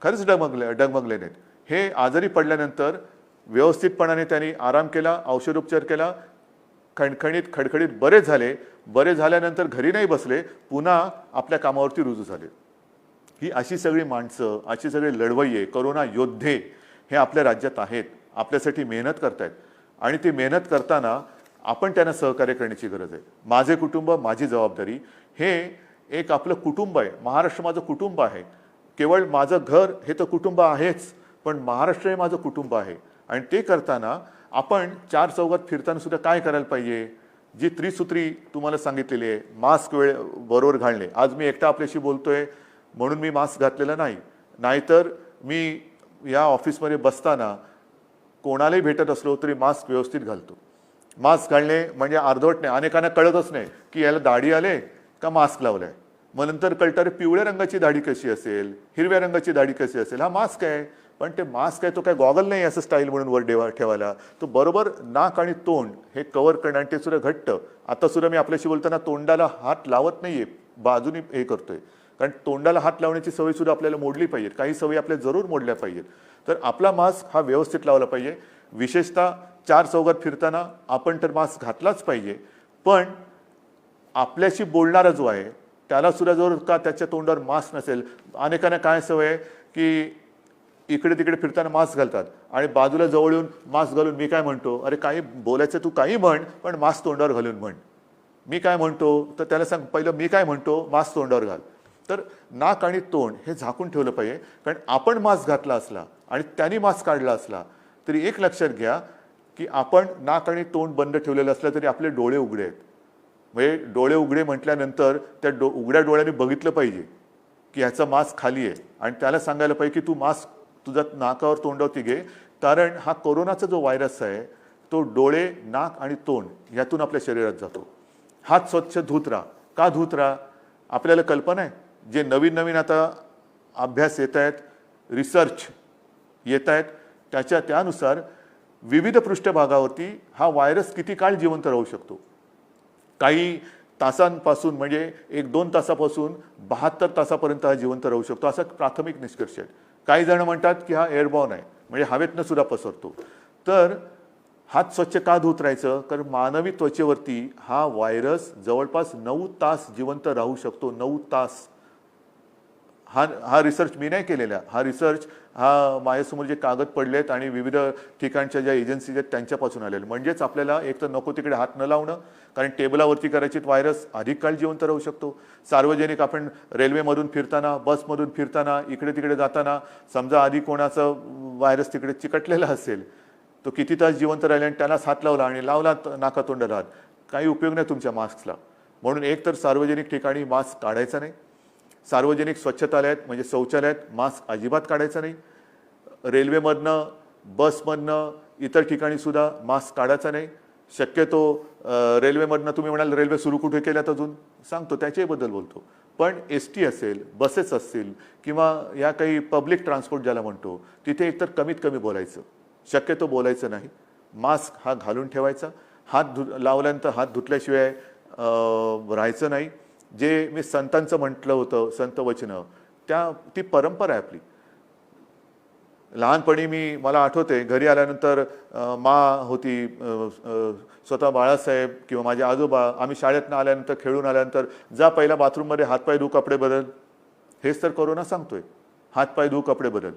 खरंच डगमगले नाहीत. हे आजारी पडल्यानंतर व्यवस्थितपणाने त्यांनी आराम केला, औषधोपचार केला, खडखडीत बरे झाले. बरे झाल्यानंतर घरी नाही बसले, पुन्हा आपल्या कामावरती रुजू झाले. ही अशी सगळी माणसं, अशी सगळे लढवय्ये, कोरोना योद्धे हे आपल्या राज्यात आहेत, आपल्यासाठी मेहनत करतायत. आणि ती मेहनत करताना आपण त्यांना सहकार्य करण्याची गरज आहे. माझे कुटुंब माझी जबाबदारी हे एक आपलं कुटुंब आहे. महाराष्ट्र माझं कुटुंब आहे. केवळ माझं घर हे तर कुटुंब आहेच, पण महाराष्ट्र हे माझं कुटुंब आहे. आणि ते करताना आपण चार चौघात फिरताना सुद्धा काय करायला पाहिजे, जी त्रिसूत्री तुम्हाला सांगितलेली आहे, मास्क बरोबर घालणे. आज मी एकटा आपल्याशी बोलतोय म्हणून मी मास्क घातलेला नाही, नाहीतर मी या ऑफिसमध्ये बसताना कोणालाही भेटत असलो तरी मास्क व्यवस्थित घालतो. मास्क घालणे म्हणजे अर्धवट नाही. अनेकांना कळतच नाही की याला दाढी आले का मास्क लावलाय. मग नंतर कळतं रे पिवळ्या रंगाची दाढी कशी असेल, हिरव्या रंगाची दाढी कशी असेल. हा मास्क आहे, पण ते मास्क आहे तो काय गॉगल नाही असं स्टाईल म्हणून वर ठेवायला. तो बरोबर नाक आणि तोंड हे कव्हर करणं, आणि ते सुद्धा घट्ट. आता सुद्धा मी आपल्याशी बोलताना तोंडाला हात लावत नाहीये, बाजूनी हे करतोय, कारण तोंडाला हात लावण्याची सवय सुद्धा आपल्याला मोडली पाहिजे. काही सवयी आपल्या जरूर मोडल्या पाहिजेत. तर आपला मास्क हा व्यवस्थित लावला पाहिजे. विशेषतः चार चौघात फिरताना आपण तर मास्क घातलाच पाहिजे, पण आपल्याशी बोलणारा जो आहे त्याला सुद्धा जर का त्याच्या तोंडावर मास्क नसेल. अनेकांना काय सवय आहे की इकडे तिकडे फिरताना मास्क घालतात आणि बाजूला जवळ येऊन मास्क घालून मी काय म्हणतो, अरे काही बोलायचं तू काही म्हण, पण मास्क तोंडावर घालून म्हण. मी काय म्हणतो तर त्याला सांग पहिलं मी काय म्हणतो, मास्क तोंडावर घाल. तर नाक आणि तोंड हे झाकून ठेवलं पाहिजे. कारण आपण मास्क घातला असला आणि त्यांनी मास्क काढला असला तरी एक लक्षात घ्या की आपण नाक आणि तोंड बंद ठेवलेलं असलं तरी आपले डोळे उघडे आहेत. म्हणजे डोळे उघडे म्हटल्यानंतर त्या उघड्या डोळ्याने बघितलं पाहिजे की ह्याचा मास्क खाली आहे, आणि त्याला सांगायला पाहिजे की तू मास्क तुझ्या नाकावर तोंडावरती घे. कारण हा कोरोनाचा जो व्हायरस आहे तो डोळे, नाक आणि तोंड ह्यातून आपल्या शरीरात जातो. हात स्वच्छ धुत राहा. का धुत राहा, आपल्याला कल्पना आहे जे नवीन नवीन आता अभ्यास येत आहेत, रिसर्च येत आहेत, त्यानुसार विविध पृष्ठभागावरती हा व्हायरस किती काळ जिवंत राहू शकतो. काही तासांपासून म्हणजे 1-2 तासापासून 72 तासापर्यंत हा जिवंत राहू शकतो, असा प्राथमिक निष्कर्ष आहे. काही जण म्हणतात की हा एअरबॉर्न आहे, म्हणजे हवेतनं सुद्धा पसरतो. तर हात स्वच्छ का धुत राहायचं? कारण मानवी त्वचेवरती हा व्हायरस जवळपास 9 तास जिवंत राहू शकतो. 9 तास. हा रिसर्च मी नाही केलेला. हा रिसर्च माझ्यासमोर जे कागद पडलेत आणि विविध ठिकाणच्या ज्या एजन्सीज आहेत त्यांच्यापासून आलेले. म्हणजेच आपल्याला एक तर नको तिकडे हात न लावणं, कारण टेबलावरती करायची व्हायरस अधिक काळ जिवंत राहू शकतो. सार्वजनिक आपण रेल्वेमधून फिरताना, बसमधून फिरताना, इकडे तिकडे जाताना समजा आधी कोणाचं व्हायरस तिकडे चिकटलेला असेल, तो किती तास जिवंत राहिला आणि त्यालाच हात लावला आणि लावला नाकातोंडाला हात, काही उपयोग नाही तुमच्या मास्कला. म्हणून एक तर सार्वजनिक ठिकाणी मास्क काढायचा नाही. सार्वजनिक स्वच्छतालयात म्हणजे शौचालयात मास्क अजिबात काढायचा नाही. रेल्वेमधनं, बसमधनं, इतर ठिकाणी सुद्धा मास्क काढायचा नाही. शक्यतो रेल्वेमधनं तुम्ही म्हणाल रेल्वे सुरू कुठे केल्यात अजून सांगतो, त्याच्याबद्दल बोलतो. पण ST असेल, बसेस असतील किंवा या काही पब्लिक ट्रान्सपोर्ट ज्याला म्हणतो, तिथे एकतर कमीत कमी बोलायचं, शक्यतो बोलायचं नाही. मास्क हा घालून ठेवायचा. लावल्यानंतर हात धुतल्याशिवाय राहायचं नाही. जे मी संतांचं म्हटलं होतं, संत वचनं, ती परंपरा आहे आपली. लहानपणी मला आठवते घरी आल्यानंतर होती, स्वतः बाळासाहेब किंवा माझे आजोबा, आम्ही शाळेतनं आल्यानंतर खेळून आल्यानंतर जा पहिला बाथरूममध्ये हातपाय धु, कपडे बदल. हेच तर कोरोना सांगतोय, हातपाय धु, कपडे बदल.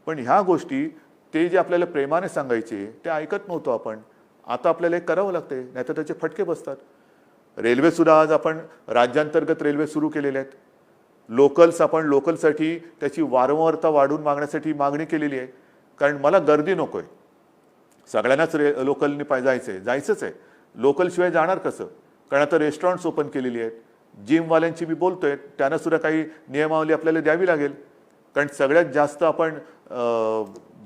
पण ह्या गोष्टी ते जे आपल्याला प्रेमाने सांगायचे ते ऐकत नव्हतो आपण. आता आपल्याला एक करावं लागते, नाहीतर त्याचे फटके बसतात. रेल्वेसुद्धा आज आपण राज्यांतर्गत रेल्वे सुरू केलेले आहेत. लोकलसाठी त्याची वारंवारता वाढवून मागण्यासाठी मागणी केलेली आहे. कारण मला गर्दी नको आहे. सगळ्यांनाच लोकलनी जायचंच आहे. लोकलशिवाय जाणार कसं? कारण आता रेस्टॉरंट्स ओपन केलेली आहेत. जिमवाल्यांची मी बोलतोय, त्यांना सुद्धा काही नियमावली आपल्याला द्यावी लागेल. कारण सगळ्यात जास्त आपण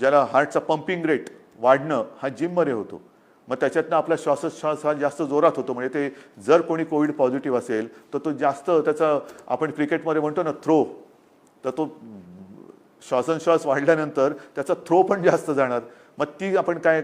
ज्याला हार्टचा पंपिंग रेट वाढणं हा जिममध्ये होतो. मग त्याच्यातनं आपला श्वासोच्छ्वास हा जास्त जोरात होतो. म्हणजे ते जर कोणी कोविड पॉझिटिव्ह असेल तर तो जास्त त्याचा, आपण क्रिकेटमध्ये म्हणतो ना थ्रो, तर तो श्वासोच्छ्वास वाढल्यानंतर त्याचा थ्रो पण जास्त जाणार. मग ती आपण काय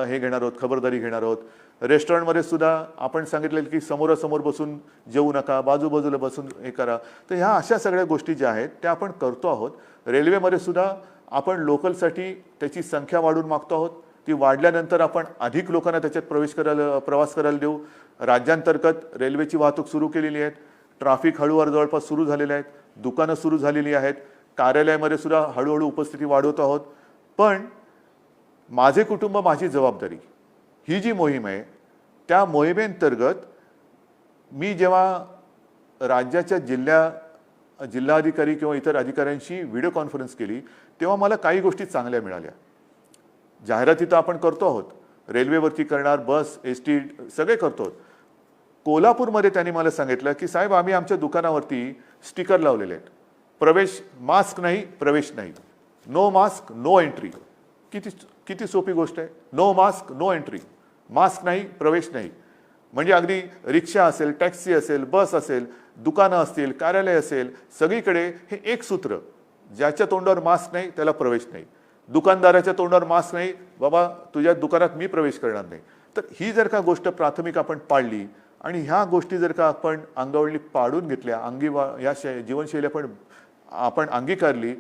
हे घेणार आहोत, खबरदारी घेणार आहोत. रेस्टॉरंटमध्ये सुद्धा आपण सांगितलेलं की समोरासमोर बसून जेवू नका, बाजूबाजूला बसून हे करा. तर ह्या अशा सगळ्या गोष्टी ज्या आहेत त्या आपण करतो आहोत. रेल्वेमध्ये सुद्धा आपण लोकलसाठी त्याची संख्या वाढवून मागतो आहोत. ती वाढल्यानंतर आपण अधिक लोकांना त्याच्यात प्रवास करायला देऊ. राज्यांतर्गत रेल्वेची वाहतूक सुरू केलेली आहे. ट्रॅफिक हळूवार जवळपास सुरू झालेले आहेत. दुकानं सुरू झालेली आहेत. कार्यालयामध्ये सुद्धा हळूहळू उपस्थिती वाढवतो आहोत. पण माझे कुटुंब माझी जबाबदारी ही जी मोहीम आहे, त्या मोहिमेअंतर्गत मी जेव्हा राज्याच्या जिल्हाधिकारी किंवा इतर अधिकाऱ्यांशी व्हिडिओ कॉन्फरन्स केली, तेव्हा मला काही गोष्टी चांगल्या मिळाल्या. जाहिराती तर आपण करतो आहोत, रेल्वेवरती करणार, बस, ST सगळे करतो आहोत. कोल्हापूरमध्ये त्यांनी मला सांगितलं की साहेब, आम्ही आमच्या दुकानावरती स्टिकर लावलेले आहेत, प्रवेश मास्क नाही, प्रवेश नाही, नो मास्क नो एंट्री. किती सोपी गोष्ट आहे. No mask no entry, mask नाही, प्रवेश नाही. म्हणजे अगदी रिक्षा असेल, टॅक्सी असेल, बस असेल, दुकानं असतील, कार्यालय असेल, सगळीकडे हे एक सूत्र, ज्याच्या तोंडावर मास्क नाही त्याला प्रवेश नाही. दुकानदाराच्या तोंडावर मास्क नाही, बाबा तुझ्या दुकानात मी प्रवेश करणार नाही. तर ही जर का गोष्ट प्राथमिक आपण पाळली आणि ह्या गोष्टी जर का आपण अंगावळी पाडून घेतल्या, या जीवनशैली आपण अंगीकारली,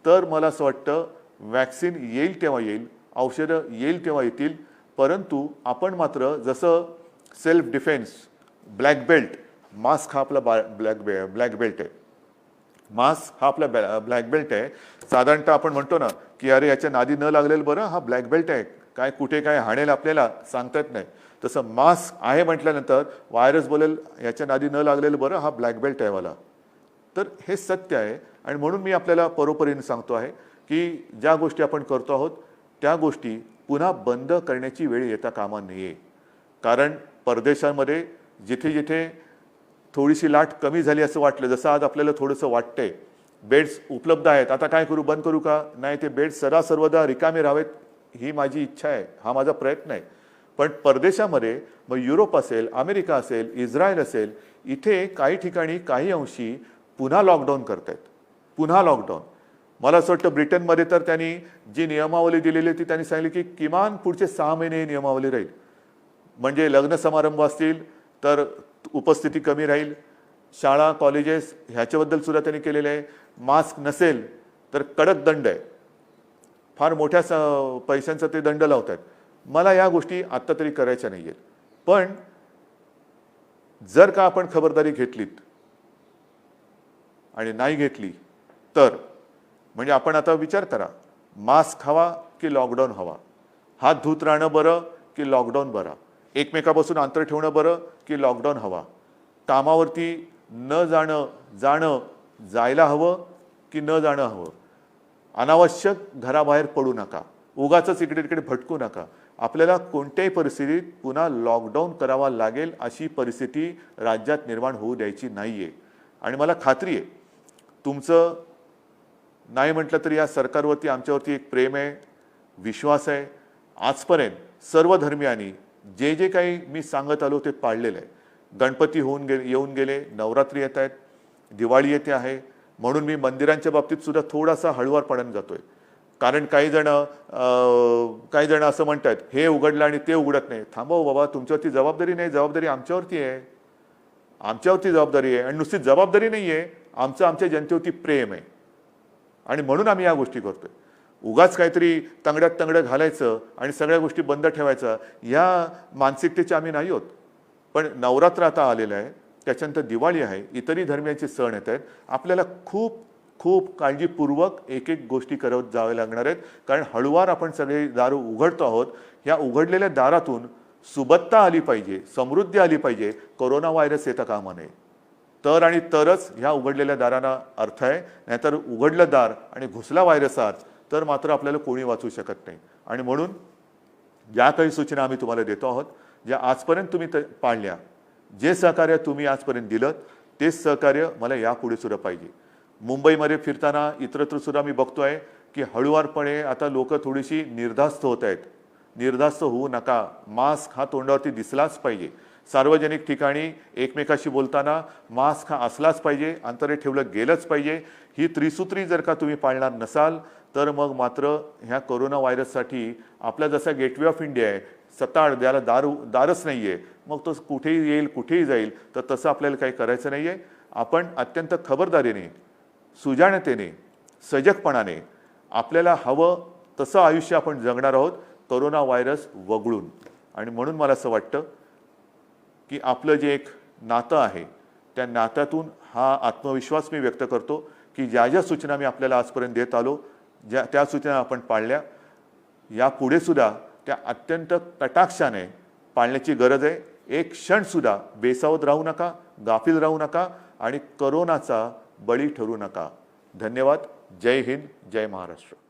तर मला असं वाटतं वॅक्सिन येईल तेव्हा येईल, औषधं येईल तेव्हा येतील. परंतु आपण मात्र जसं self defence, black belt, mask हा आपला ब्लॅक बेल्ट आहे. मास्क हा आपला ब्लॅक बेल्ट आहे. साधारणतः आपण म्हणतो ना की अरे याच्या नादी न लागलेलं बरं, हा ब्लॅक बेल्ट आहे, काय कुठे काय हाणेल आपल्याला सांगता येत नाही. तसं मास्क आहे म्हटल्यानंतर व्हायरस बोलेल याच्या नादी न लागलेलं बरं, हा ब्लॅक बेल्ट आहे मला. तर हे सत्य आहे. आणि म्हणून मी आपल्याला परोपरीने सांगतो आहे की ज्या गोष्टी आपण करतो आहोत त्या गोष्टी पुन्हा बंद करण्याची वेळ येता कामा नये. कारण परदेशांमध्ये जिथे जिथे थोडीशी लाट कमी झाली असं वाटलं, जसं आज आपल्याला थोडंसं वाटतंय, बेड्स उपलब्ध आहेत, आता काय करू, बंद करू का? नाही, ते बेड्स सर्वदा रिकामे राहावेत ही माझी इच्छा आहे, हा माझा प्रयत्न आहे. पण परदेशामध्ये मग युरोप असेल, अमेरिका असेल, इस्रायल असेल, इथे काही ठिकाणी काही अंशी पुन्हा लॉकडाऊन करतायत. पुन्हा लॉकडाऊन. मला असं वाटतं ब्रिटनमध्ये तर त्यांनी जी नियमावली दिलेली ती त्यांनी सांगितली की किमान पुढचे 6 महिने नियमावली राहील. म्हणजे लग्न समारंभ असतील तर उपस्थिती कमी राहील. शाळा, कॉलेजेस ह्याच्याबद्दल सुद्धा त्यांनी केलेलं आहे. मास्क नसेल तर कडक दंड आहे. फार मोठ्या पैशांचा ते दंड लावतात. मला या गोष्टी आत्ता तरी करायच्या नाही आहेत. पण जर का आपण खबरदारी घेतलीत आणि नाही घेतली तर म्हणजे आपण आता विचार करा, मास्क हवा की लॉकडाऊन हवा, हात धुत राहणं बरं की लॉकडाऊन बरा, एकमेकापासून अंतर ठेवणं बरं की लॉकडाऊन हवा, कामावरती न जाणं जायला हवं की न जाणं हवं, अनावश्यक घराबाहेर पडू नका, उगाचच इकडे तिकडे भटकू नका. आपल्याला कोणत्याही परिस्थितीत पुन्हा लॉकडाऊन करावा लागेल अशी परिस्थिती राज्यात निर्माण होऊ द्यायची नाहीये. आणि मला खात्री आहे तुमचं नाही म्हटलं तरी या सरकारवरती आमच्यावरती एक प्रेम आहे, विश्वास आहे. आजपर्यंत सर्व धर्मियांनी जे जे काही मी सांगत आलो ते पाळलेलं आहे. गणपती येऊन गेले, नवरात्री येत आहेत, दिवाळी येते आहे, म्हणून मी मंदिरांच्या बाबतीत सुद्धा थोडासा हळुवारपणाने जातोय. कारण काही जण असं म्हणतात हे उघडलं आणि ते उघडत नाही. थांबव बाबा, तुमच्यावरती जबाबदारी नाही, जबाबदारी आमच्यावरती आहे. आमच्यावरती जबाबदारी आहे आणि नुसती जबाबदारी नाही आहे, आमच्या जनतेवरती प्रेम आहे आणि म्हणून आम्ही या गोष्टी करतोय. उगाच काहीतरी तंगड्यात तंगडं घालायचं आणि सगळ्या गोष्टी बंद ठेवायचं या मानसिकतेचे आम्ही नाही होत. पण नवरात्र आता आलेलं आहे, त्याच्यानंतर दिवाळी आहे, इतरही धर्मियांचे सण येत आहेत. आपल्याला खूप खूप काळजीपूर्वक एक एक गोष्टी करत जावे लागणार आहेत. कारण हळूवार आपण सगळे दार उघडतो आहोत. या उघडलेल्या दारातून सुबत्ता आली पाहिजे, समृद्धी आली पाहिजे, कोरोना व्हायरस येता कामा नये. तर आणि तरच ह्या उघडलेल्या दारांना अर्थ आहे. नाहीतर उघडलं दार आणि घुसला व्हायरस आत तर मात्र आपल्याला कोणी वाचू शकत नाही. आणि म्हणून ज्या काही सूचना आम्ही तुम्हाला देतो आहोत, ज्या आजपर्यंत तुम्ही पाळल्या, जे सहकार्य तुम्ही आजपर्यंत दिलं तेच सहकार्य मला यापुढे सुद्धा पाहिजे. मुंबईमध्ये फिरताना इतरत्र सुद्धा मी बघतोय की हळुवारपणे आता लोक थोडीशी निर्धास्त होत आहेत. निर्धास्त होऊ नका. मास्क हा तोंडावरती दिसलाच पाहिजे. सार्वजनिक ठिकाणी एकमेकाशी बोलताना मास्क हा असलाच पाहिजे, अंतर ठेवलं गेलंच पाहिजे. ही त्रिसूत्री जर का तुम्ही पाळणार नसाल तर मग मात्र ह्या कोरोना व्हायरससाठी आपला जसा गेटवे ऑफ इंडिया आहे, सताड द्याला दारच नाही आहे, मग तो कुठेही येईल कुठेही जाईल, तर तसं आपल्याला काही करायचं नाही आहे. आपण अत्यंत खबरदारीने, सुजाणतेने, सजगपणाने आपल्याला हवं तसं आयुष्य आपण जगणार आहोत कोरोना व्हायरस वगळून. आणि म्हणून मला असं वाटतं की आपलं जे एक नातं आहे त्या नात्यातून हा आत्मविश्वास मी व्यक्त करतो की ज्या ज्या सूचना मी आपल्याला आजपर्यंत देत आलो, त्या सूचना आपण पाळल्या, यापुढे सुद्धा त्या अत्यंत कटाक्षाने पाळण्याची गरज आहे. एक क्षणसुद्धा बेसावध राहू नका, गाफील राहू नका आणि कोरोनाचा बळी ठरू नका. धन्यवाद. जय हिंद, जय महाराष्ट्र.